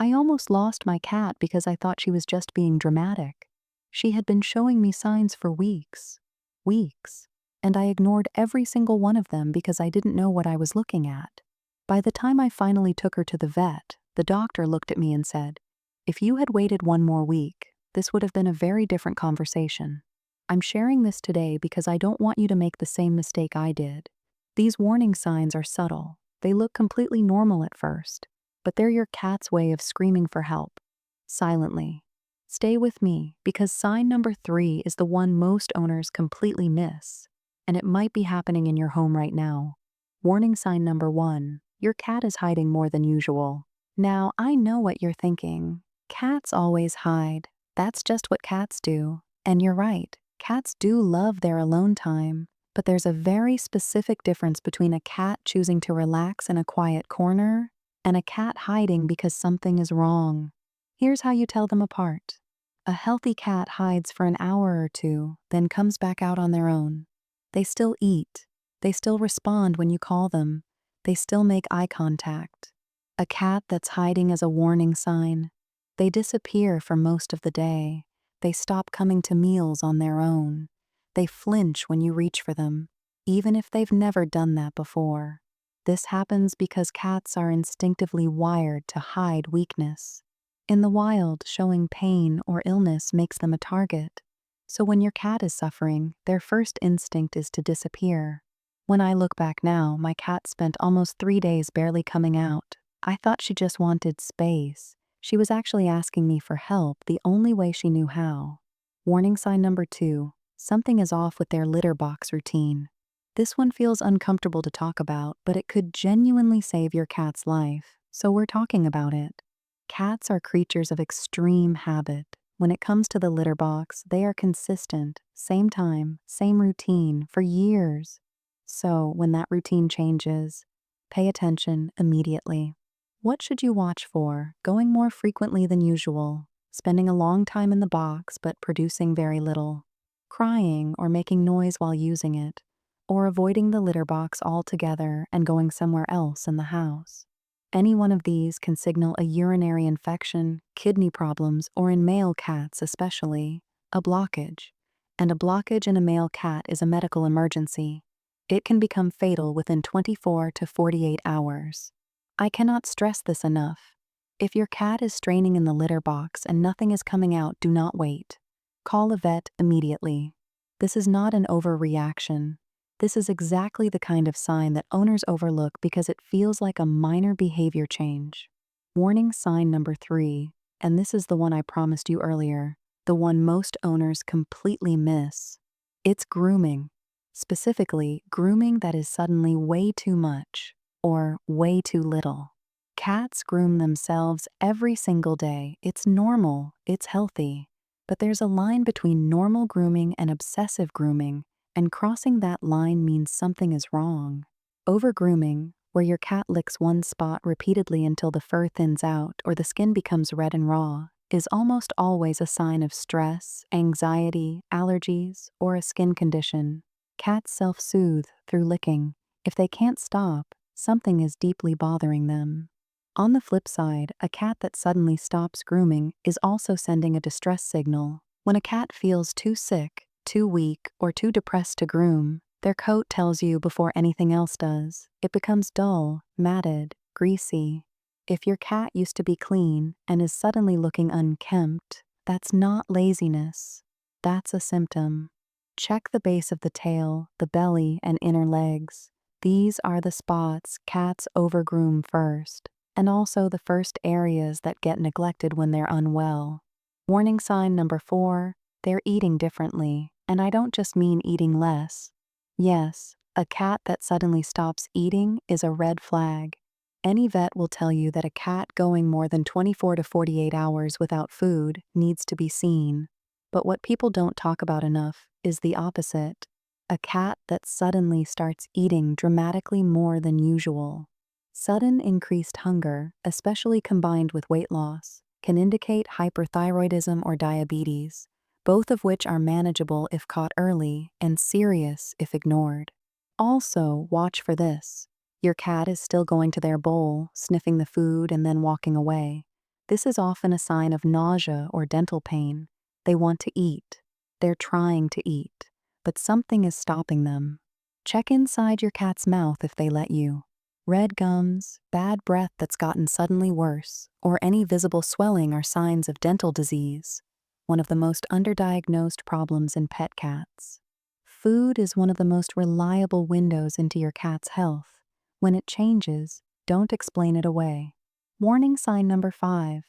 I almost lost my cat because I thought she was just being dramatic. She had been showing me signs for weeks. Weeks. And I ignored every single one of them because I didn't know what I was looking at. By the time I finally took her to the vet, the doctor looked at me and said, "If you had waited one more week, this would have been a very different conversation." I'm sharing this today because I don't want you to make the same mistake I did. These warning signs are subtle. They look completely normal at first, but they're your cat's way of screaming for help. Silently. Stay with me because sign number 3 is the one most owners completely miss, and it might be happening in your home right now. Warning sign number 1, your cat is hiding more than usual. Now, I know what you're thinking. Cats always hide. That's just what cats do. And you're right, cats do love their alone time. But there's a very specific difference between a cat choosing to relax in a quiet corner and a cat hiding because something is wrong. Here's how you tell them apart. A healthy cat hides for an hour or two, then comes back out on their own. They still eat. They still respond when you call them. They still make eye contact. A cat that's hiding is a warning sign. They disappear for most of the day. They stop coming to meals on their own. They flinch when you reach for them, even if they've never done that before. This happens because cats are instinctively wired to hide weakness. In the wild, showing pain or illness makes them a target. So when your cat is suffering, their first instinct is to disappear. When I look back now, my cat spent almost 3 days barely coming out. I thought she just wanted space. She was actually asking me for help the only way she knew how. Warning sign number 2. Something is off with their litter box routine. This one feels uncomfortable to talk about, but it could genuinely save your cat's life, so we're talking about it. Cats are creatures of extreme habit. When it comes to the litter box, they are consistent, same time, same routine, for years. So when that routine changes, pay attention immediately. What should you watch for? Going more frequently than usual, spending a long time in the box but producing very little, crying or making noise while using it, or avoiding the litter box altogether and going somewhere else in the house. Any one of these can signal a urinary infection, kidney problems, or in male cats especially, a blockage. And a blockage in a male cat is a medical emergency. It can become fatal within 24 to 48 hours. I cannot stress this enough. If your cat is straining in the litter box and nothing is coming out, do not wait. Call a vet immediately. This is not an overreaction. This is exactly the kind of sign that owners overlook because it feels like a minor behavior change. Warning sign number 3, and this is the one I promised you earlier, the one most owners completely miss. It's grooming. Specifically, grooming that is suddenly way too much or way too little. Cats groom themselves every single day. It's normal, it's healthy. But there's a line between normal grooming and obsessive grooming, and crossing that line means something is wrong. Over-grooming, where your cat licks one spot repeatedly until the fur thins out or the skin becomes red and raw, is almost always a sign of stress, anxiety, allergies, or a skin condition. Cats self-soothe through licking. If they can't stop, something is deeply bothering them. On the flip side, a cat that suddenly stops grooming is also sending a distress signal. When a cat feels too sick, too weak, or too depressed to groom, their coat tells you before anything else does. It becomes dull, matted, greasy. If your cat used to be clean and is suddenly looking unkempt, that's not laziness. That's a symptom. Check the base of the tail, the belly, and inner legs. These are the spots cats overgroom first, and also the first areas that get neglected when they're unwell. Warning sign number 4, they're eating differently, and I don't just mean eating less. Yes, a cat that suddenly stops eating is a red flag. Any vet will tell you that a cat going more than 24 to 48 hours without food needs to be seen. But what people don't talk about enough is the opposite. A cat that suddenly starts eating dramatically more than usual. Sudden increased hunger, especially combined with weight loss, can indicate hyperthyroidism or diabetes, both of which are manageable if caught early and serious if ignored. Also, watch for this. Your cat is still going to their bowl, sniffing the food, and then walking away. This is often a sign of nausea or dental pain. They want to eat. They're trying to eat, but something is stopping them. Check inside your cat's mouth if they let you. Red gums, bad breath that's gotten suddenly worse, or any visible swelling are signs of dental disease, one of the most underdiagnosed problems in pet cats. Food is one of the most reliable windows into your cat's health. When it changes, don't explain it away. Warning sign number 5.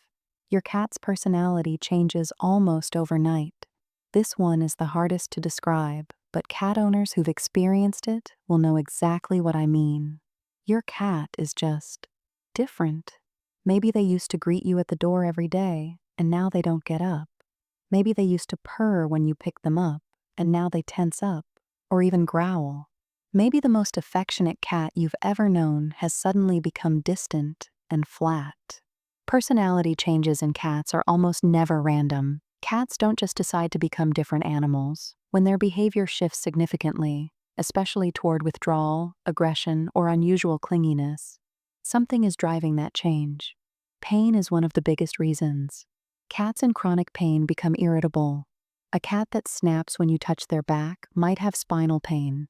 Your cat's personality changes almost overnight. This one is the hardest to describe, but cat owners who've experienced it will know exactly what I mean. Your cat is just different. Maybe they used to greet you at the door every day, and now they don't get up. Maybe they used to purr when you pick them up, and now they tense up, or even growl. Maybe the most affectionate cat you've ever known has suddenly become distant and flat. Personality changes in cats are almost never random. Cats don't just decide to become different animals. When their behavior shifts significantly, especially toward withdrawal, aggression, or unusual clinginess, something is driving that change. Pain is one of the biggest reasons. Cats in chronic pain become irritable. A cat that snaps when you touch their back might have spinal pain.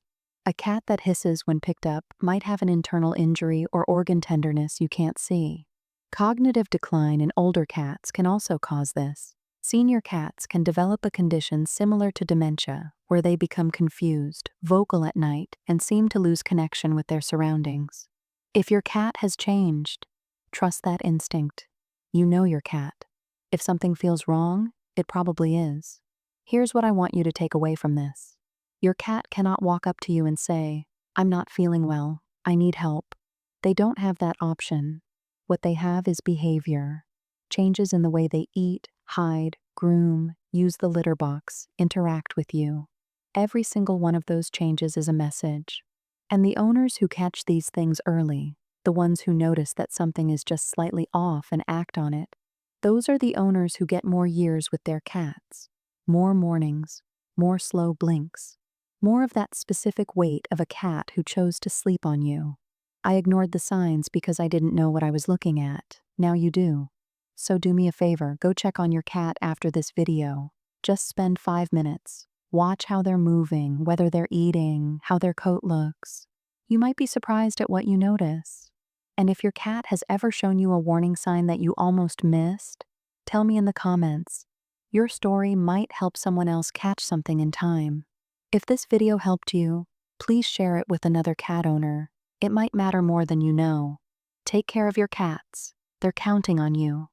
A cat that hisses when picked up might have an internal injury or organ tenderness you can't see. Cognitive decline in older cats can also cause this. Senior cats can develop a condition similar to dementia, where they become confused, vocal at night, and seem to lose connection with their surroundings. If your cat has changed, trust that instinct. You know your cat. If something feels wrong, it probably is. Here's what I want you to take away from this. Your cat cannot walk up to you and say, "I'm not feeling well, I need help." They don't have that option. What they have is behavior. Changes in the way they eat, hide, groom, use the litter box, interact with you. Every single one of those changes is a message. And the owners who catch these things early, the ones who notice that something is just slightly off and act on it, those are the owners who get more years with their cats. More mornings, more slow blinks, more of that specific weight of a cat who chose to sleep on you. I ignored the signs because I didn't know what I was looking at. Now you do. So do me a favor, go check on your cat after this video. Just spend 5 minutes. Watch how they're moving, whether they're eating, how their coat looks. You might be surprised at what you notice. And if your cat has ever shown you a warning sign that you almost missed, tell me in the comments. Your story might help someone else catch something in time. If this video helped you, please share it with another cat owner. It might matter more than you know. Take care of your cats. They're counting on you.